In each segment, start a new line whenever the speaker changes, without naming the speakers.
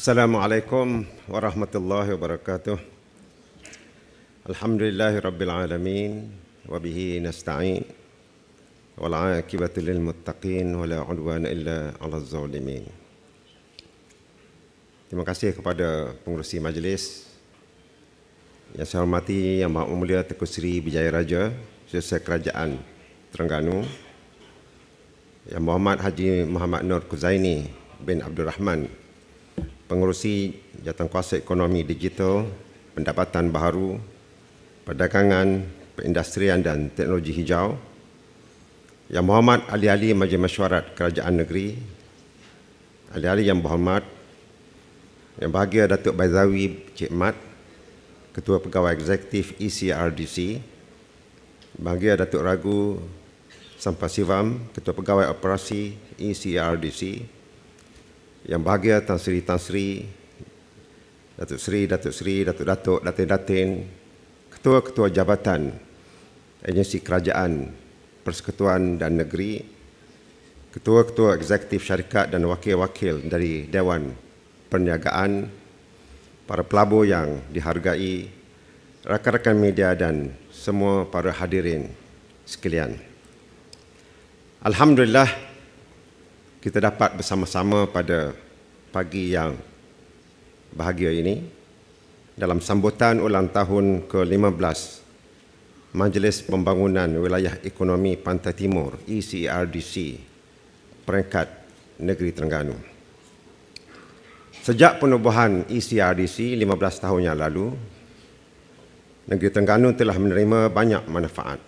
Assalamualaikum warahmatullahi wabarakatuh. Alhamdulillahi rabbil alamin wa bihi nasta'in wal 'aqibatu lil muttaqin wa la 'udwana illa 'alal zalimin. Terima kasih kepada pengerusi majlis yang saya hormati, Yang Maha Mulia Tengku Seri Bijaya Raja Setiausaha Kerajaan Terengganu, Yang Muhammad Haji Muhammad Nur Kuzaini bin Abdul Rahman, pengerusi Jawatankuasa Ekonomi Digital, Pendapatan Baharu, Perdagangan, Perindustrian dan Teknologi Hijau, Yang Muhammad ahli-ahli Majlis Mesyuarat Kerajaan Negeri, ahli-ahli yang berhormat, Yang Bahagia Datuk Baizawi Cik Mat, Ketua Pegawai Eksekutif ECERDC, Bahagia Datuk Ragu Sampasivam, Ketua Pegawai Operasi ECERDC, Yang Bahagia Tan Seri, Datuk Seri, Datuk, Datin, Ketua-Ketua Jabatan Agensi Kerajaan, Persekutuan dan Negeri, Ketua-Ketua Eksekutif Syarikat dan Wakil-Wakil dari Dewan Perniagaan, para pelabur yang dihargai, rakan-rakan media dan semua para hadirin sekalian. Alhamdulillah, kita dapat bersama-sama pada pagi yang bahagia ini dalam sambutan ulang tahun Ke-15 Majlis Pembangunan Wilayah Ekonomi Pantai Timur ECERDC peringkat Negeri Terengganu. Sejak penubuhan ECERDC 15 tahun yang lalu, Negeri Terengganu telah menerima banyak manfaat,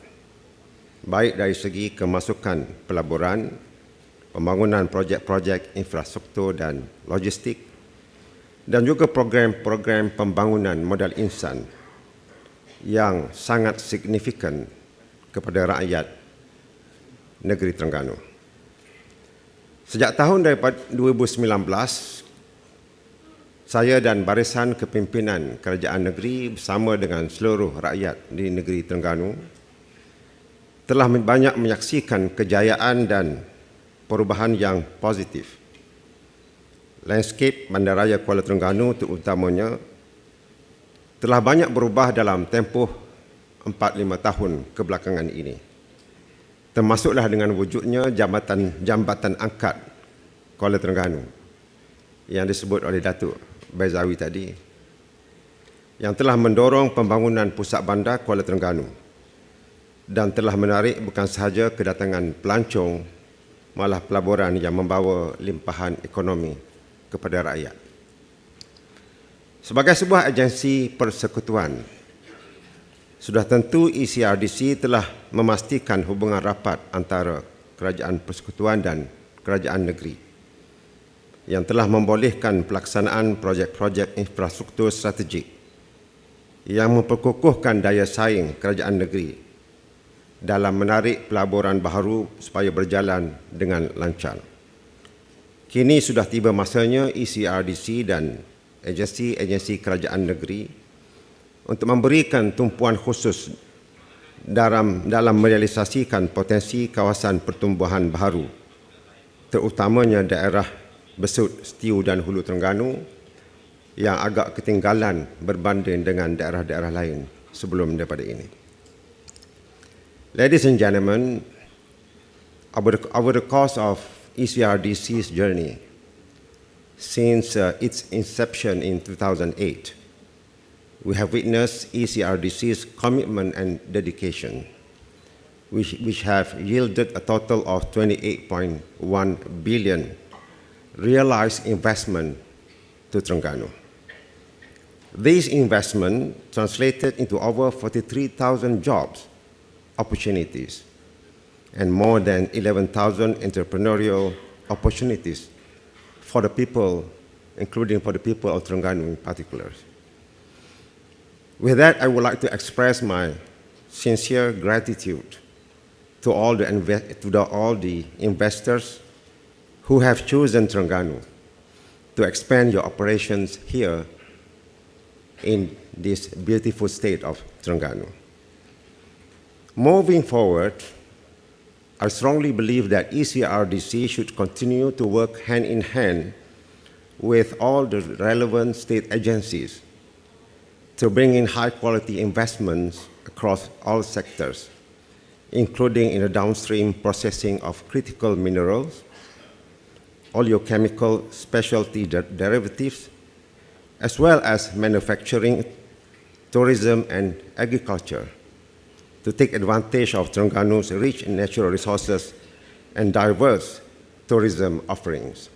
baik dari segi kemasukan pelaburan, pembangunan projek-projek infrastruktur dan logistik, dan juga program-program pembangunan modal insan yang sangat signifikan kepada rakyat negeri Terengganu. Sejak tahun 2019, saya dan barisan kepimpinan kerajaan negeri bersama dengan seluruh rakyat di negeri Terengganu telah banyak menyaksikan kejayaan dan perubahan yang positif. Landscape Bandaraya Kuala Terengganu terutamanya telah banyak berubah dalam tempoh 4-5 tahun kebelakangan ini. Termasuklah dengan wujudnya Jambatan Angkat Kuala Terengganu yang disebut oleh Dato Baizawi tadi, yang telah mendorong pembangunan pusat bandar Kuala Terengganu dan telah menarik bukan sahaja kedatangan pelancong, malah pelaburan yang membawa limpahan ekonomi kepada rakyat. Sebagai sebuah agensi persekutuan, sudah tentu ECERDC telah memastikan hubungan rapat antara kerajaan persekutuan dan kerajaan negeri yang telah membolehkan pelaksanaan projek-projek infrastruktur strategik yang memperkukuhkan daya saing kerajaan negeri dalam menarik pelaburan baharu supaya berjalan dengan lancar. Kini sudah tiba masanya ECERDC dan agensi-agensi kerajaan negeri untuk memberikan tumpuan khusus dalam merealisasikan potensi kawasan pertumbuhan baharu, terutamanya daerah Besut, Setiu dan Hulu Terengganu yang agak ketinggalan berbanding dengan daerah-daerah lain sebelum daripada ini. Ladies and gentlemen, over the course of ECERDC's journey, since its inception in 2008, we have witnessed ECERDC's commitment and dedication, which have yielded a total of 28.1 billion realized investment to Terengganu. This investment translated into over 43,000 jobs opportunities and more than 11,000 entrepreneurial opportunities for the people, including for the people of Terengganu in particular. With that, I would like to express my sincere gratitude to all the investors who have chosen Terengganu to expand your operations here in this beautiful state of Terengganu. Moving forward, I strongly believe that ECERDC should continue to work hand in hand with all the relevant state agencies to bring in high-quality investments across all sectors, including in the downstream processing of critical minerals, oleochemical specialty derivatives, as well as manufacturing, tourism, and agriculture, to take advantage of Terengganu's rich natural resources and diverse tourism offerings.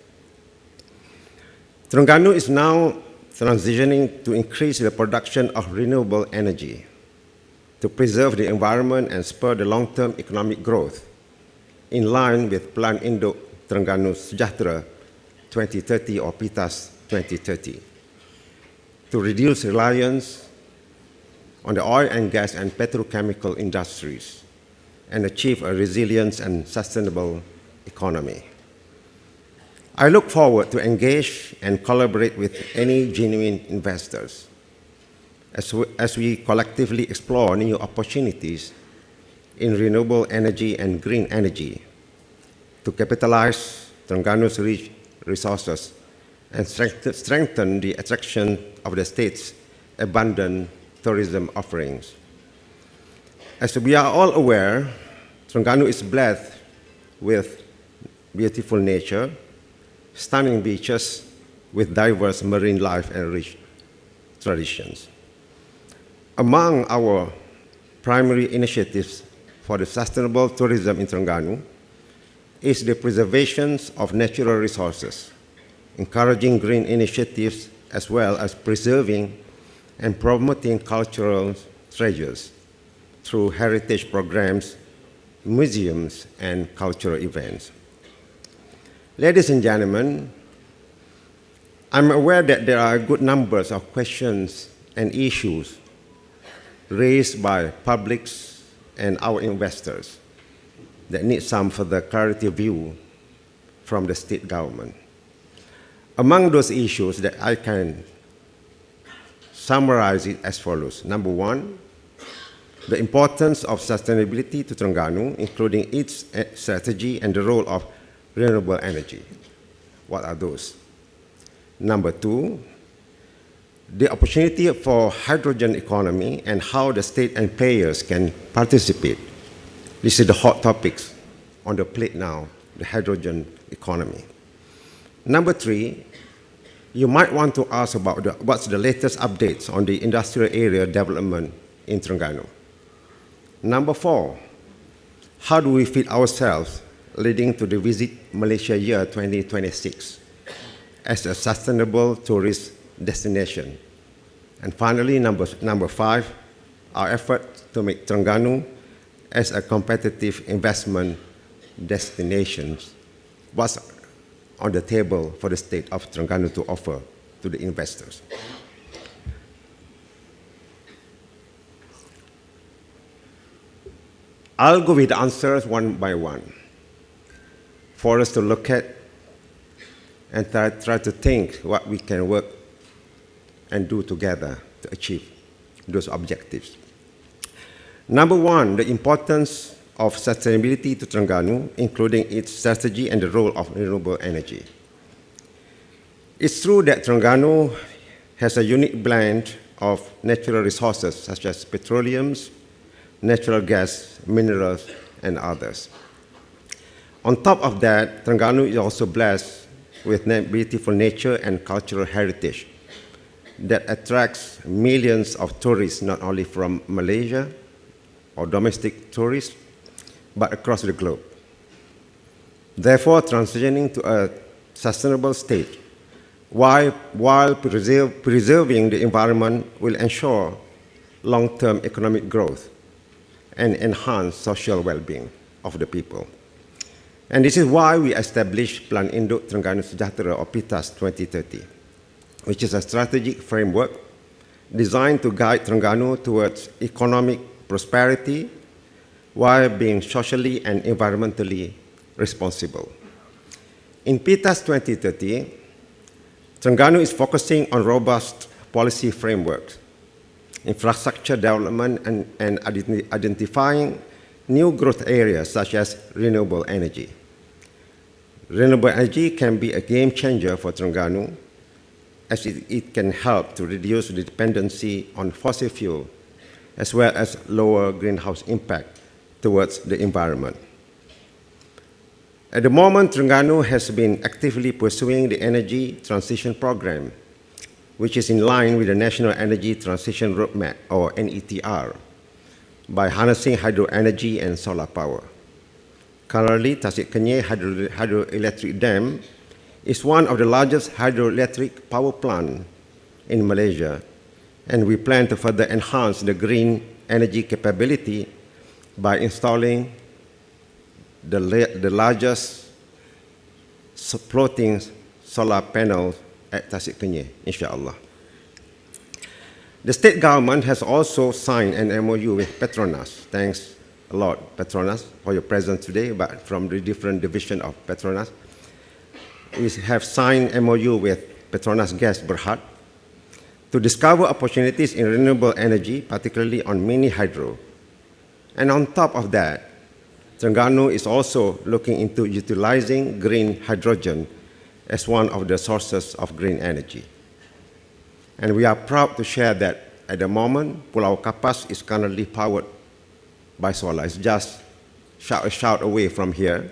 Terengganu is now transitioning to increase the production of renewable energy to preserve the environment and spur the long-term economic growth in line with Plan Induk Terengganu Sejahtera 2030 or PITAS 2030 to reduce reliance on the oil and gas and petrochemical industries and achieve a resilient and sustainable economy. I look forward to engage and collaborate with any genuine investors as we collectively explore new opportunities in renewable energy and green energy to capitalize Terengganu's rich resources and strengthen the attraction of the state's abundant tourism offerings. As we are all aware, Terengganu is blessed with beautiful nature, stunning beaches with diverse marine life and rich traditions. Among our primary initiatives for the sustainable tourism in Terengganu is the preservation of natural resources, encouraging green initiatives as well as preserving and promoting cultural treasures through heritage programs, museums, and cultural events. Ladies and gentlemen, I'm aware that there are good numbers of questions and issues raised by publics and our investors that need some further clarity view from the state government. Among those issues that I can summarize it as follows. Number one, the importance of sustainability to Terengganu, including its strategy and the role of renewable energy. What are those? Number two, the opportunity for hydrogen economy and how the state and players can participate. This is the hot topics on the plate now, the hydrogen economy. Number three, you might want to ask about what's the latest updates on the industrial area development in Terengganu. Number four, how do we fit ourselves leading to the Visit Malaysia Year 2026 as a sustainable tourist destination? And finally, number five, our effort to make Terengganu as a competitive investment destination. What's on the table for the state of Terengganu to offer to the investors? I'll go with the answers one by one for us to look at and try to think what we can work and do together to achieve those objectives. Number one, the importance of sustainability to Terengganu, including its strategy and the role of renewable energy. It's true that Terengganu has a unique blend of natural resources such as petroleums, natural gas, minerals, and others. On top of that, Terengganu is also blessed with beautiful nature and cultural heritage that attracts millions of tourists, not only from Malaysia or domestic tourists, but across the globe. Therefore, transitioning to a sustainable state while preserving the environment will ensure long-term economic growth and enhance social well-being of the people. And this is why we established Plan Induk Terengganu Sejahtera or PITAS 2030, which is a strategic framework designed to guide Terengganu towards economic prosperity while being socially and environmentally responsible. In PITAS 2030, Terengganu is focusing on robust policy frameworks, infrastructure development, and identifying new growth areas such as renewable energy. Renewable energy can be a game changer for Terengganu as it can help to reduce the dependency on fossil fuel, as well as lower greenhouse impact towards the environment. At the moment, Terengganu has been actively pursuing the Energy Transition Program, which is in line with the National Energy Transition Roadmap, or NETR, by harnessing hydro energy and solar power. Currently, Tasik Kenyir Hydroelectric Dam is one of the largest hydroelectric power plants in Malaysia, and we plan to further enhance the green energy capability by installing the largest floating solar panels at Tasik Kenyir, inshallah. The state government has also signed an MOU with Petronas. Thanks a lot, Petronas, for your presence today, but from the different division of Petronas. We have signed MOU with Petronas Gas Berhad to discover opportunities in renewable energy, particularly on mini hydro. And on top of that, Terengganu is also looking into utilizing green hydrogen as one of the sources of green energy. And we are proud to share that at the moment, Pulau Kapas is currently powered by solar. It's just a shout away from here.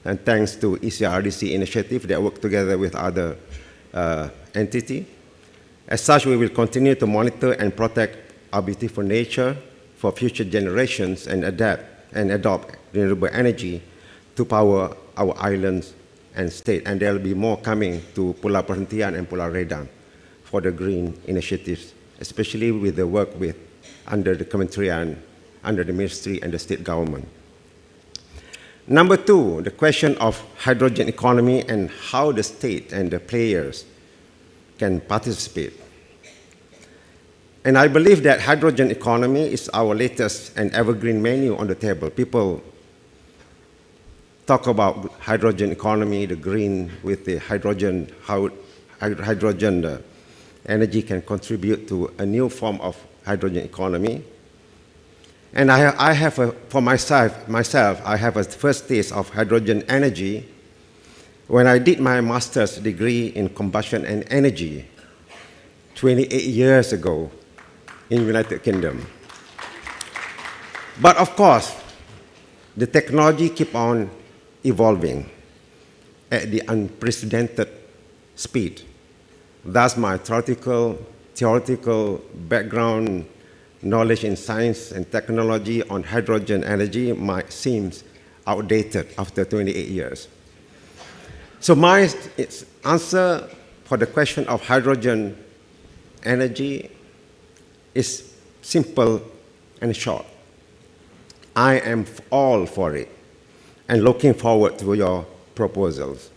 And thanks to ECERDC initiative that work together with other entities. As such, we will continue to monitor and protect our beautiful nature for future generations and adopt renewable energy to power our islands and state. And there will be more coming to Pulau Perhentian and Pulau Redang for the green initiatives, especially with the work under the Kementerian, under the Ministry and the state government. Number two, the question of hydrogen economy and how the state and the players can participate. And I believe that hydrogen economy is our latest and evergreen menu on the table. People talk about hydrogen economy, the green with the hydrogen, how hydrogen energy can contribute to a new form of hydrogen economy. And I have, for myself, I have a first taste of hydrogen energy when I did my master's degree in combustion and energy 28 years ago in United Kingdom. But of course, the technology keep on evolving at the unprecedented speed. Thus, my theoretical background knowledge in science and technology on hydrogen energy might seem outdated after 28 years. So my answer for the question of hydrogen energy is simple and short. I am all for it and looking forward to your proposals.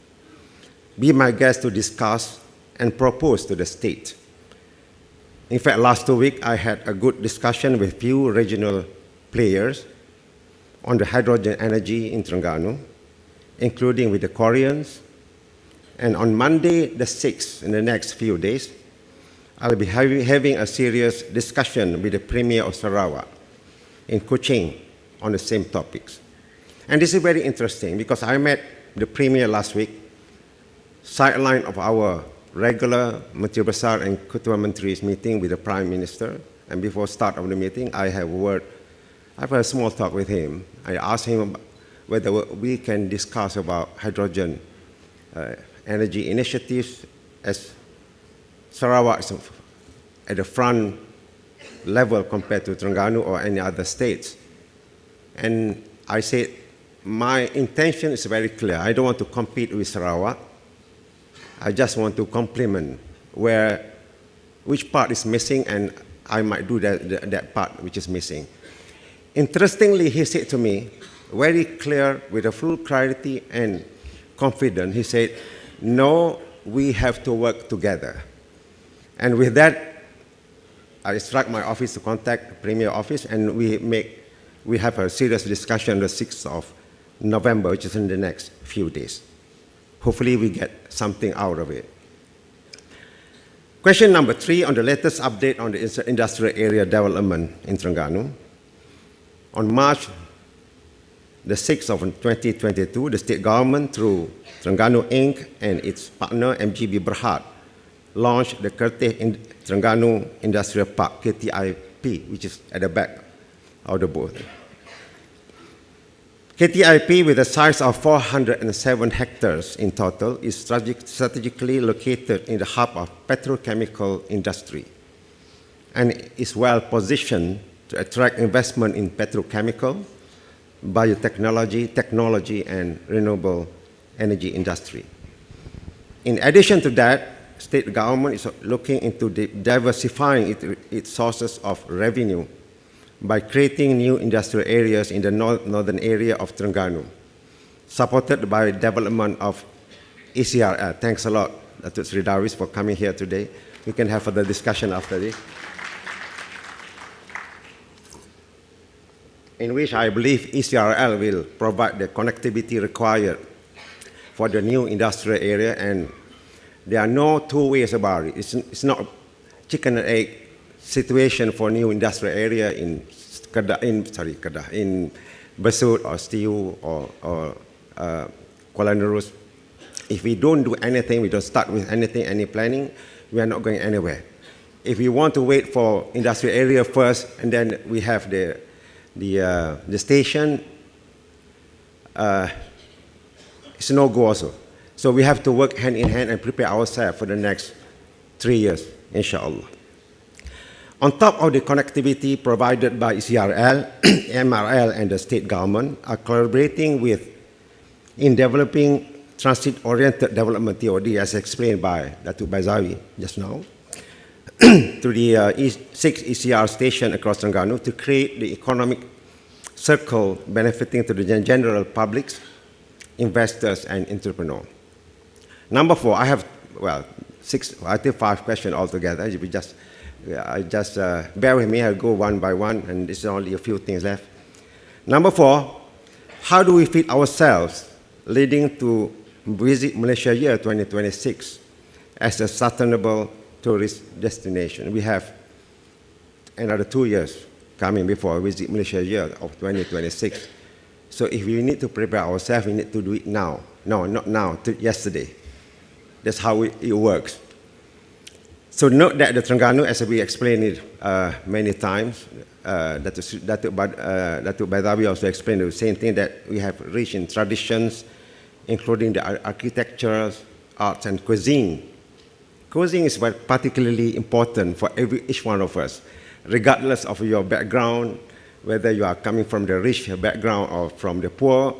Be my guest to discuss and propose to the state. In fact, last 2 weeks, I had a good discussion with few regional players on the hydrogen energy in Terengganu, including with the Koreans. And on Monday, the 6th, in the next few days, I'll be having a serious discussion with the Premier of Sarawak in Kuching on the same topics. And this is very interesting because I met the Premier last week, sideline of our regular Menteri Besar and Ketua Menteri's meeting with the Prime Minister. And before start of the meeting, I have a small talk with him. I asked him whether we can discuss about hydrogen energy initiatives as Sarawak is at the front level compared to Terengganu or any other states. And I said, my intention is very clear. I don't want to compete with Sarawak. I just want to complement which part is missing, and I might do that part which is missing. Interestingly, he said to me, very clear, with a full clarity and confidence, he said, no, we have to work together. And with that, I struck my office to contact the Premier office, and we have a serious discussion on the 6th of November, which is in the next few days. Hopefully we get something out of it. Question number 3 on the latest update on the industrial area development in Terengganu. On March the 6th of 2022, the state government through Terengganu Inc. and its partner MGB Berhad launched the Terengganu Industrial Park, KTIP, which is at the back of the booth. KTIP, with a size of 407 hectares in total, is strategically located in the hub of petrochemical industry and is well positioned to attract investment in petrochemical, biotechnology, technology, and renewable energy industry. In addition to that, state government is looking into diversifying its sources of revenue by creating new industrial areas in the northern area of Terengganu, supported by development of ECERDC. Thanks a lot, Dato Seri Darwis, for coming here today. We can have further discussion after this. In which I believe ECERDC will provide the connectivity required for the new industrial area, and there are no two ways about it. It's not chicken and egg situation for new industrial area in Besar or Stiu or Kuala Nerus. If we don't do anything, we don't start with anything, any planning, we are not going anywhere. If we want to wait for industrial area first, and then we have the station, it's no go also. So we have to work hand in hand and prepare ourselves for the next 3 years, inshallah. On top of the connectivity provided by ECERDC, MRL and the state government are collaborating in developing transit-oriented development TOD, as explained by Dato Baizawi just now, to the 6 ECR stations across Terengganu to create the economic circle benefiting to the general public, investors, and entrepreneurs. Number 4, I have, well, 5 questions altogether. I just bear with me, I'll go one by one, and there's only a few things left. Number 4, how do we fit ourselves leading to Visit Malaysia Year 2026 as a sustainable tourist destination? We have another 2 years coming before Visit Malaysia Year of 2026. So if we need to prepare ourselves, we need to do it now. No, not now, yesterday. That's how it works. So note that the Terengganu, as we explained it many times, Dato Baizawi also explained the same thing, that we have rich in traditions, including the architecture, arts, and cuisine. Cuisine is particularly important for each one of us, regardless of your background, whether you are coming from the rich background or from the poor.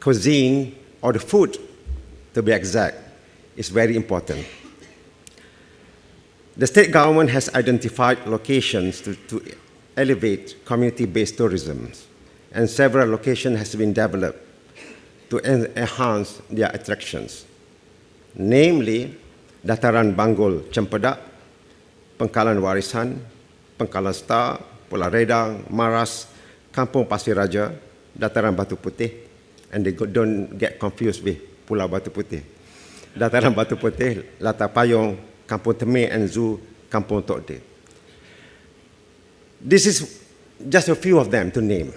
Cuisine, or the food, to be exact, is very important. The state government has identified locations to elevate community-based tourism, and several locations have been developed to enhance their attractions, namely Dataran Banggul Cempedak, Pangkalan Warisan, Pangkalan Star, Pulau Redang, Maras, Kampung Pasir Raja, Dataran Batu Putih, and they don't get confused with Pulau Batu Putih. Dataran Batu Putih, Latar Payung, Kampung Temeh, and Zoo, Kampung Tok De. This is just a few of them to name.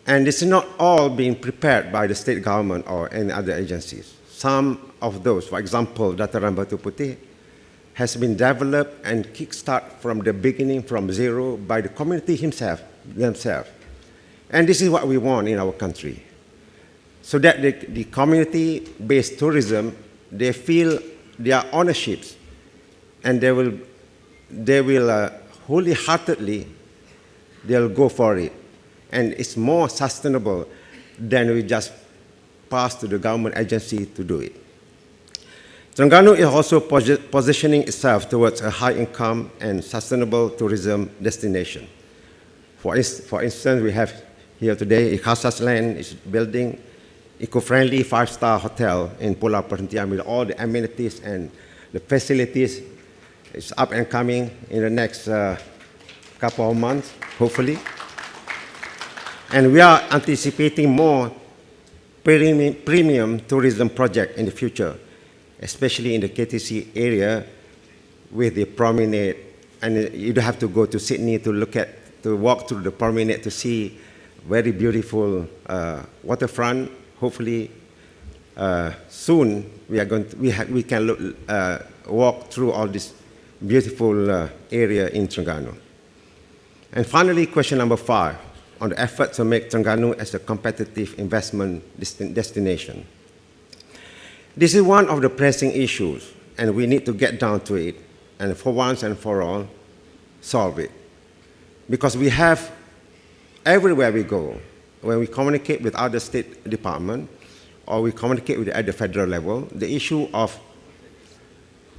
And it's not all being prepared by the state government or any other agencies. Some of those, for example, Dataran Batu Putih, has been developed and kickstarted from the beginning, from zero, by the community themselves. And this is what we want in our country. So that the community-based tourism, they feel their ownerships, and they will wholeheartedly, they'll go for it. And it's more sustainable than we just pass to the government agency to do it. Terengganu is also positioning itself towards a high-income and sustainable tourism destination. For instance, we have here today, Ikhasas Land is building eco-friendly 5-star hotel in Pulau Perhentian with all the amenities and the facilities. It's up and coming in the next couple of months, hopefully. And we are anticipating more premium tourism projects in the future, especially in the KTC area with the promenade. And you don't have to go to Sydney to walk through the promenade to see very beautiful waterfront, hopefully soon we can walk through all this beautiful area in Terengganu. And finally, question number 5 on the effort to make Terengganu as a competitive investment destination. This is one of the pressing issues, and we need to get down to it, and for once and for all, solve it. Because we have, everywhere we go, when we communicate with other state departments, or we communicate at the federal level, the issue of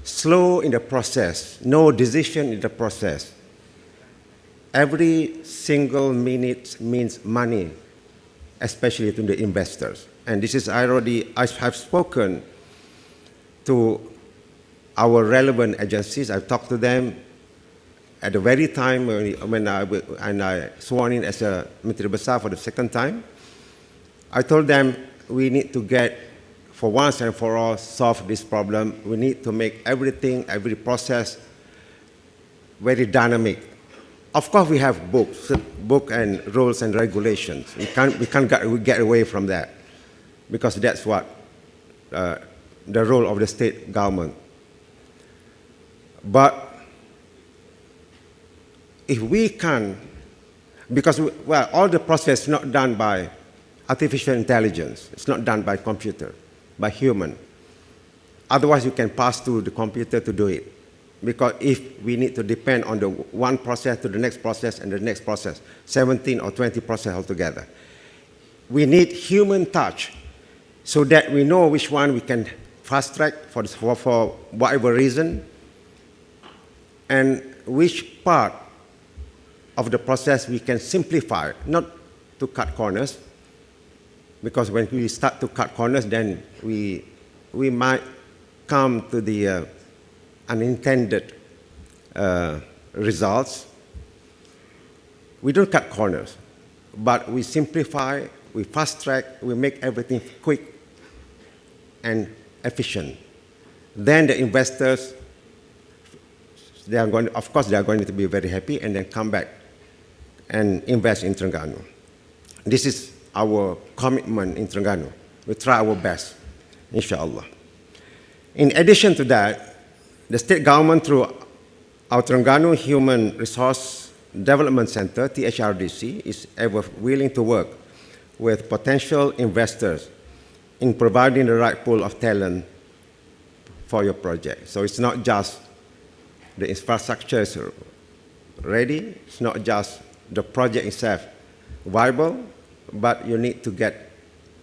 slow in the process, no decision in the process. Every single minute means money, especially to the investors. And this is I have spoken to our relevant agencies. I've talked to them at the very time when I sworn in as a Menteri Besar for the second time. I told them we need to get, for once and for all, solve this problem. We need to make everything, every process, very dynamic. Of course, we have book and rules and regulations. We can't get away from that, because that's what the role of the state government. But if we can, because all the process is not done by artificial intelligence, it's not done by computer, by human. Otherwise, you can pass to the computer to do it. Because if we need to depend on the one process to the next process and the next process, 17 or 20 processes altogether, we need human touch so that we know which one we can fast track for whatever reason, and which part of the process we can simplify, not to cut corners, because when we start to cut corners, then we might come to the unintended results. We don't cut corners, but we simplify, we fast track, we make everything quick and efficient. Then the investors, of course, they are going to be very happy and then come back and invest in Terengganu. This is our commitment in Terengganu. We try our best, inshallah. In addition to that, the state government, through our Terengganu Human Resource Development Center, THRDC, is ever willing to work with potential investors in providing the right pool of talent for your project. So it's not just the infrastructure is ready, it's not just the project itself viable, but you need to get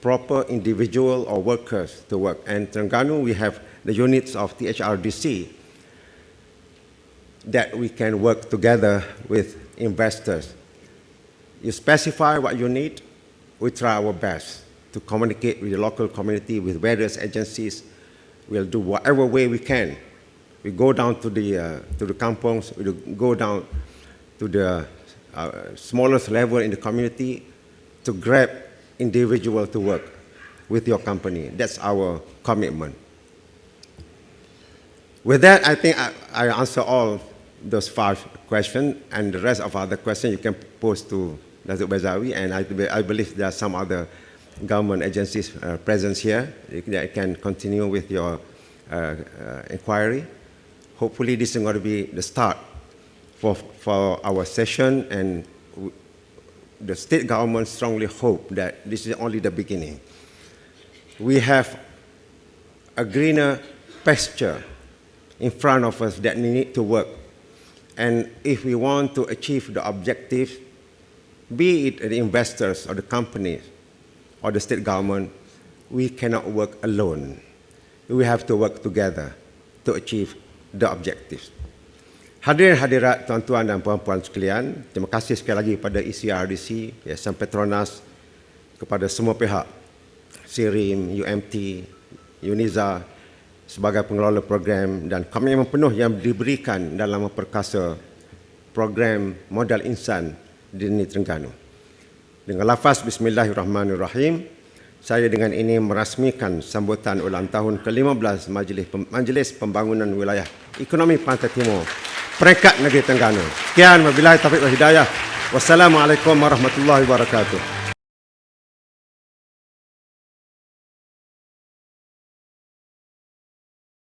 proper individual or workers to work. And Terengganu, we have the units of THRDC that we can work together with investors. You specify what you need, we try our best to communicate with the local community, with various agencies. We'll do whatever way we can. We go down to the kampongs, we go down to the smallest level in the community to grab individuals to work with your company. That's our commitment. With that, I think I answer all those 5 questions, and the rest of other questions you can pose to Dato Bazawi, and I believe there are some other government agencies present here that can continue with your inquiry. Hopefully this is going to be the start for our session, and the state government strongly hope that this is only the beginning. We have a greener pasture in front of us that we need to work. And if we want to achieve the objectives, be it the investors or the companies or the state government, we cannot work alone. We have to work together to achieve the objectives. Hadirin hadirat tuan-tuan dan puan-puan sekalian, terima kasih sekali lagi kepada ECERDC, Yayasan Petronas, kepada semua pihak, Seri, UMT, UNIZA, sebagai pengelola program, dan komitmen penuh yang diberikan dalam memperkasa program modal insan di Terengganu. Dengan lafaz Bismillahirrahmanirrahim, saya dengan ini merasmikan sambutan ulang tahun ke-15 Majlis Pembangunan Wilayah Ekonomi Pantai Timur peringkat negeri Terengganu. Sekian, wabillahi taufiq wal hidayah. Wassalamualaikum warahmatullahi wabarakatuh.